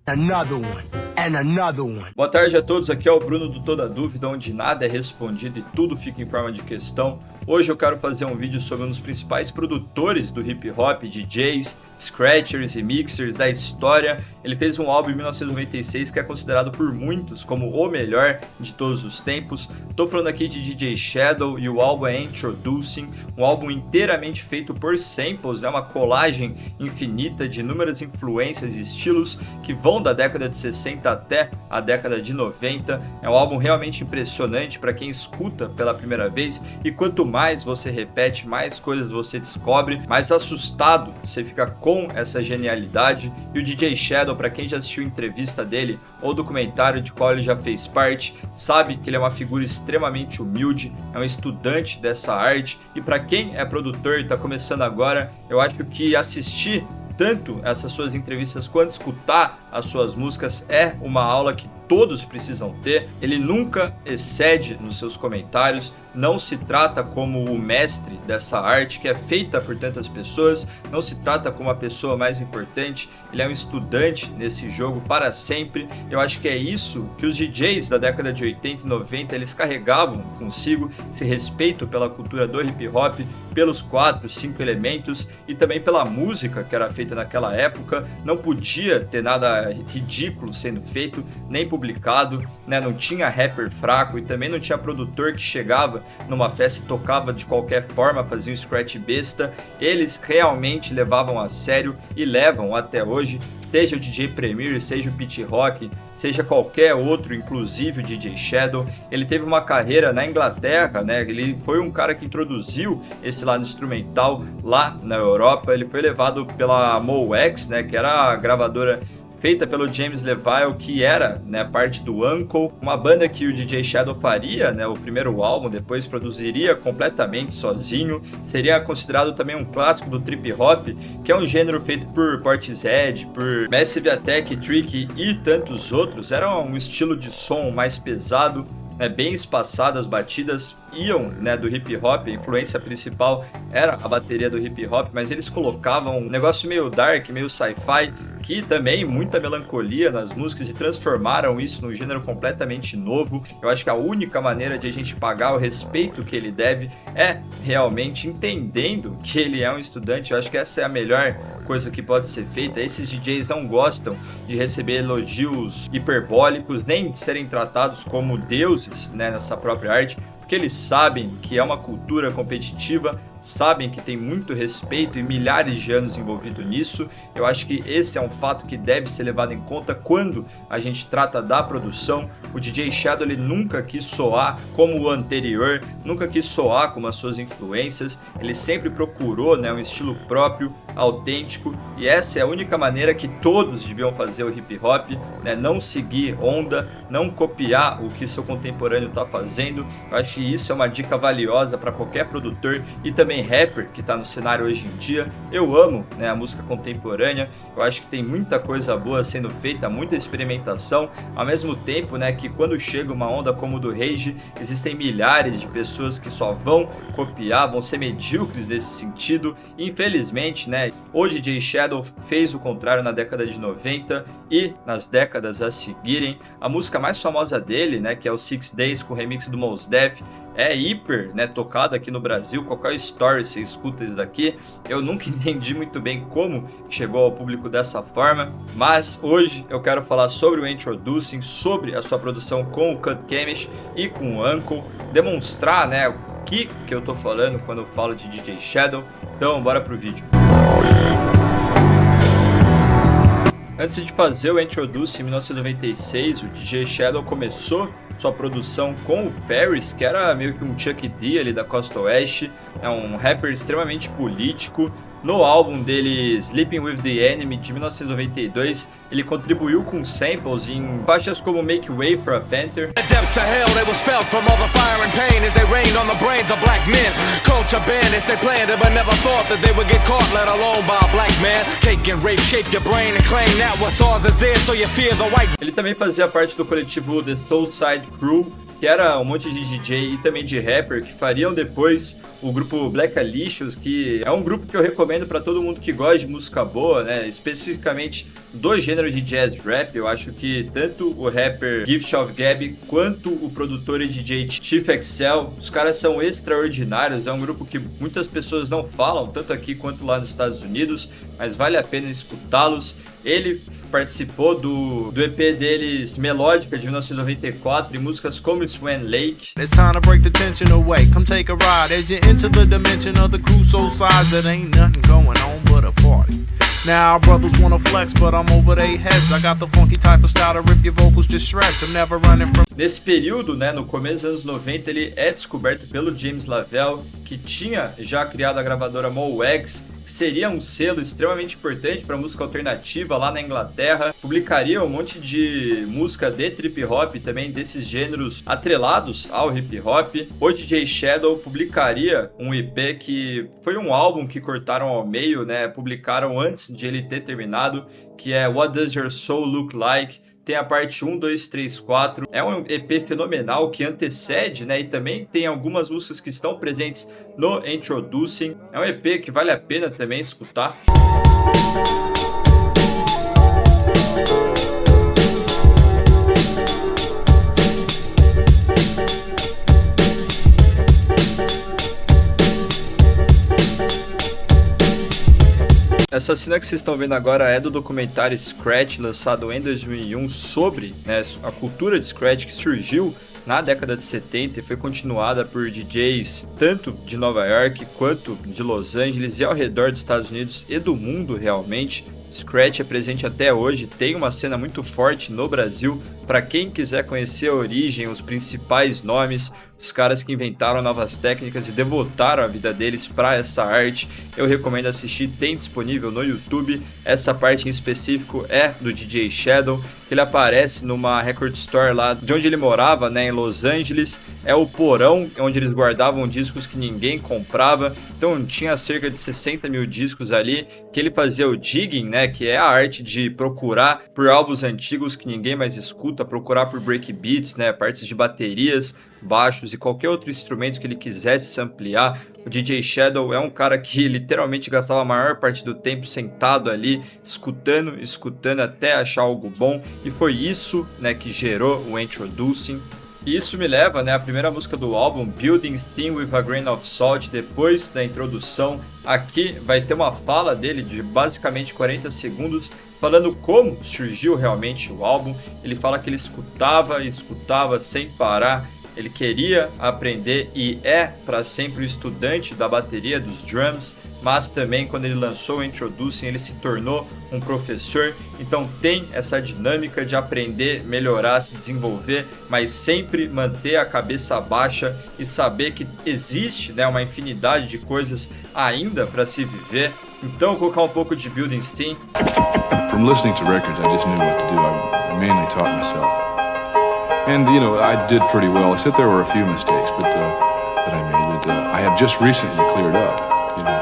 Another one. And another one. Boa tarde a todos, aqui é o Bruno do Toda Dúvida, onde nada é respondido e tudo fica em forma de questão. Hoje eu quero fazer um vídeo sobre um dos principais produtores do hip hop, DJs, scratchers e mixers da história. Ele fez um álbum em 1996 que é considerado por muitos como o melhor de todos os tempos. Tô falando aqui de DJ Shadow e o álbum é Introducing, um álbum inteiramente feito por samples, uma colagem infinita de inúmeras influências e estilos que vão da década de 60 até a década de 90. É um álbum realmente impressionante para quem escuta pela primeira vez, e quanto mais você repete, mais coisas você descobre, mais assustado você fica com essa genialidade. E o DJ Shadow, para quem já assistiu entrevista dele ou documentário de qual ele já fez parte, sabe que ele é uma figura extremamente humilde, é um estudante dessa arte, e para quem é produtor e está começando agora, eu acho que assistir tanto essas suas entrevistas quanto escutar as suas músicas é uma aula que todos precisam ter. Ele nunca excede nos seus comentários, não se trata como o mestre dessa arte que é feita por tantas pessoas, não se trata como a pessoa mais importante, ele é um estudante nesse jogo para sempre. Eu acho que é isso que os DJs da década de 80 e 90 eles carregavam consigo, esse respeito pela cultura do hip hop, pelos 4, 5 elementos e também pela música que era feita naquela época. Não podia ter nada ridículo sendo feito, nem publicado, não tinha rapper fraco e também não tinha produtor que chegava numa festa e tocava de qualquer forma, fazia um scratch besta. Eles realmente levavam a sério e levam até hoje, seja o DJ Premier, seja o Pit Rock, seja qualquer outro, inclusive o DJ Shadow. Ele teve uma carreira na Inglaterra, ele foi um cara que introduziu esse lado instrumental lá na Europa. Ele foi levado pela Moex, que era a gravadora feita pelo James Levile, que era parte do Uncle, uma banda que o DJ Shadow faria o primeiro álbum, depois produziria completamente sozinho. Seria considerado também um clássico do trip hop, que é um gênero feito por Portishead, por Massive Attack, Tricky e tantos outros. Era um estilo de som mais pesado, bem espaçado, as batidas iam do hip hop, a influência principal era a bateria do hip hop, mas eles colocavam um negócio meio dark, meio sci-fi, que também muita melancolia nas músicas, e transformaram isso num gênero completamente novo. Eu acho que a única maneira de a gente pagar o respeito que ele deve é realmente entendendo que ele é um estudante. Eu acho que essa é a melhor coisa que pode ser feita. Esses DJs não gostam de receber elogios hiperbólicos, nem de serem tratados como deuses nessa própria arte, porque eles sabem que é uma cultura competitiva, sabem que tem muito respeito e milhares de anos envolvido nisso. Eu acho que esse é um fato que deve ser levado em conta quando a gente trata da produção. O DJ Shadow ele nunca quis soar como o anterior, nunca quis soar como as suas influências. Ele sempre procurou um estilo próprio, autêntico, e essa é a única maneira que todos deviam fazer o hip hop, não seguir onda, não copiar o que seu contemporâneo está fazendo. Eu acho que isso é uma dica valiosa para qualquer produtor e também rapper que está no cenário hoje em dia. Eu amo a música contemporânea, eu acho que tem muita coisa boa sendo feita, muita experimentação, ao mesmo tempo que quando chega uma onda como o do Rage, existem milhares de pessoas que só vão copiar, vão ser medíocres nesse sentido. Infelizmente, o DJ Shadow fez o contrário na década de 90 e nas décadas a seguirem. A música mais famosa dele, que é o 6 Days com o remix do Mos Def, é hiper tocado aqui no Brasil. Qualquer story você escuta isso daqui. Eu nunca entendi muito bem como chegou ao público dessa forma, mas hoje eu quero falar sobre o Introducing, sobre a sua produção com o Cut Chemist e com o Uncle, demonstrar o que eu tô falando quando eu falo de DJ Shadow. Então bora pro vídeo. Antes de fazer o Introduce em 1996, o DJ Shadow começou sua produção com o Paris, que era meio que um Chuck D ali da Costa Oeste, um rapper extremamente político. No álbum dele Sleeping With The Enemy de 1992, ele contribuiu com samples em faixas como Make Way For A Panther. Ele também fazia parte do coletivo The Soulside Crew, que era um monte de DJ e também de rapper que fariam depois o grupo Black Alicious, que é um grupo que eu recomendo para todo mundo que gosta de música boa, né? Especificamente do gênero de jazz rap. Eu acho que tanto o rapper Gift of Gab quanto o produtor e DJ Chief Excel, os caras são extraordinários. É um grupo que muitas pessoas não falam, tanto aqui quanto lá nos Estados Unidos, mas vale a pena escutá-los. Ele participou do EP deles Melódica de 1994 e músicas como Swan Lake. It's time to break the tension away. Come take a ride as you enter the dimension of the crucial size. That ain't nothing going on but a party. Now brothers wanna flex, but I'm over their heads. I got the funky type of style to rip your vocals to shreds. I'm never running from. Nesse período, né, no começo dos anos 90, ele é descoberto pelo James Lavelle, que tinha já criado a gravadora Mowax, que seria um selo extremamente importante para música alternativa lá na Inglaterra. Publicaria um monte de música de trip hop, também desses gêneros atrelados ao hip hop. O DJ Shadow publicaria um EP que foi um álbum que cortaram ao meio, né? Publicaram antes de ele ter terminado, que é What Does Your Soul Look Like? Tem a parte 1, 2, 3, 4. É um EP fenomenal que antecede, né? E também tem algumas músicas que estão presentes no Introducing. É um EP que vale a pena também escutar. Essa cena que vocês estão vendo agora é do documentário Scratch, lançado em 2001, sobre, né, a cultura de Scratch que surgiu na década de 70 e foi continuada por DJs tanto de Nova York quanto de Los Angeles e ao redor dos Estados Unidos e do mundo realmente. Scratch é presente até hoje, tem uma cena muito forte no Brasil. Para quem quiser conhecer a origem, os principais nomes, os caras que inventaram novas técnicas e devotaram a vida deles para essa arte, eu recomendo assistir, tem disponível no YouTube. Essa parte em específico é do DJ Shadow, ele aparece numa record store lá de onde ele morava, né, em Los Angeles. É o porão onde eles guardavam discos que ninguém comprava, então tinha cerca de 60 mil discos ali, que ele fazia o digging, né, que é a arte de procurar por álbuns antigos que ninguém mais escuta, procurar por breakbeats, né, partes de baterias, baixos e qualquer outro instrumento que ele quisesse samplear. O DJ Shadow é um cara que literalmente gastava a maior parte do tempo sentado ali, escutando até achar algo bom, e foi isso, né, que gerou o Introducing. E isso me leva, né, à primeira música do álbum, Building Steam with a Grain of Salt. Depois da introdução, aqui vai ter uma fala dele de basicamente 40 segundos, falando como surgiu realmente o álbum. Ele fala que ele escutava sem parar. Ele queria aprender e é para sempre o estudante da bateria, dos drums, mas também quando ele lançou o Introducing ele se tornou um professor. Então tem essa dinâmica de aprender, melhorar, se desenvolver, mas sempre manter a cabeça baixa e saber que existe, né, uma infinidade de coisas ainda para se viver. Então eu vou colocar um pouco de Building Steam. From listening to records, I just knew what to do. I mainly taught myself. And, you know, I did pretty well, except there were a few mistakes that I made that I have just recently cleared up, you know.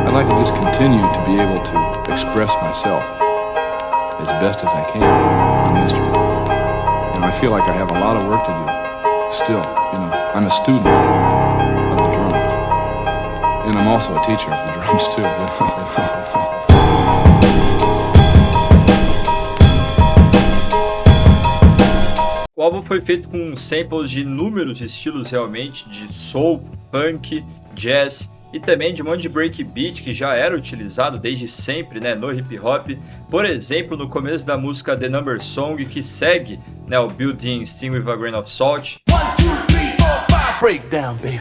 I'd like to just continue to be able to express myself as best as I can on the instrument. And I feel like I have a lot of work to do still, you know. I'm a student of the drums. And I'm also a teacher of the drums too. O álbum foi feito com samples de inúmeros estilos realmente, de soul, punk, jazz e também de um monte de breakbeat que já era utilizado desde sempre, né, no hip hop. Por exemplo, no começo da música The Number Song, que segue, né, o Building Steam with a Grain of Salt. 1, 2, 3, 4, 5. Break down, baby.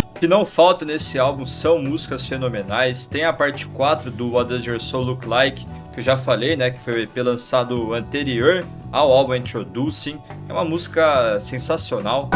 O que não falta nesse álbum são músicas fenomenais. Tem a parte 4 do What Does Your Soul Look Like, que eu já falei, né, que foi o EP lançado anterior ao álbum Introducing. É uma música sensacional.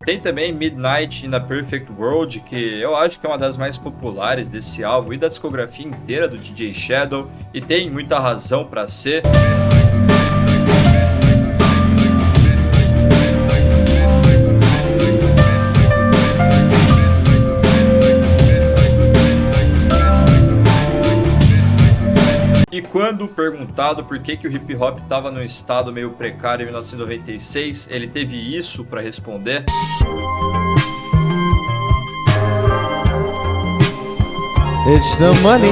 Tem também Midnight in a Perfect World, que eu acho que é uma das mais populares desse álbum e da discografia inteira do DJ Shadow, e tem muita razão para ser. E quando perguntado por que o hip hop estava num estado meio precário em 1996, ele teve isso para responder. It's the money.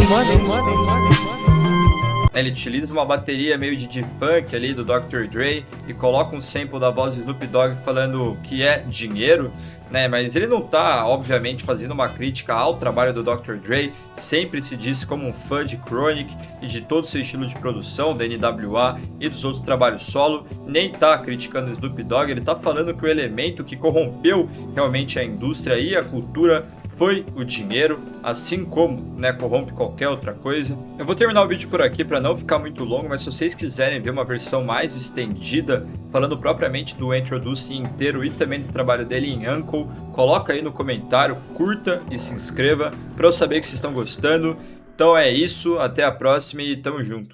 Ele utiliza uma bateria meio de funk ali do Dr. Dre e coloca um sample da voz do Snoop Dogg falando que é dinheiro, né? Mas ele não tá, obviamente, fazendo uma crítica ao trabalho do Dr. Dre, sempre se disse como um fã de Chronic e de todo o seu estilo de produção, da NWA e dos outros trabalhos solo, nem tá criticando o Snoop Dogg, ele tá falando que o elemento que corrompeu realmente a indústria e a cultura foi o dinheiro, assim como, né, corrompe qualquer outra coisa. Eu vou terminar o vídeo por aqui para não ficar muito longo, mas se vocês quiserem ver uma versão mais estendida, falando propriamente do Introduce inteiro e também do trabalho dele em Uncle, coloca aí no comentário, curta e se inscreva para eu saber que vocês estão gostando. Então é isso, até a próxima e tamo junto.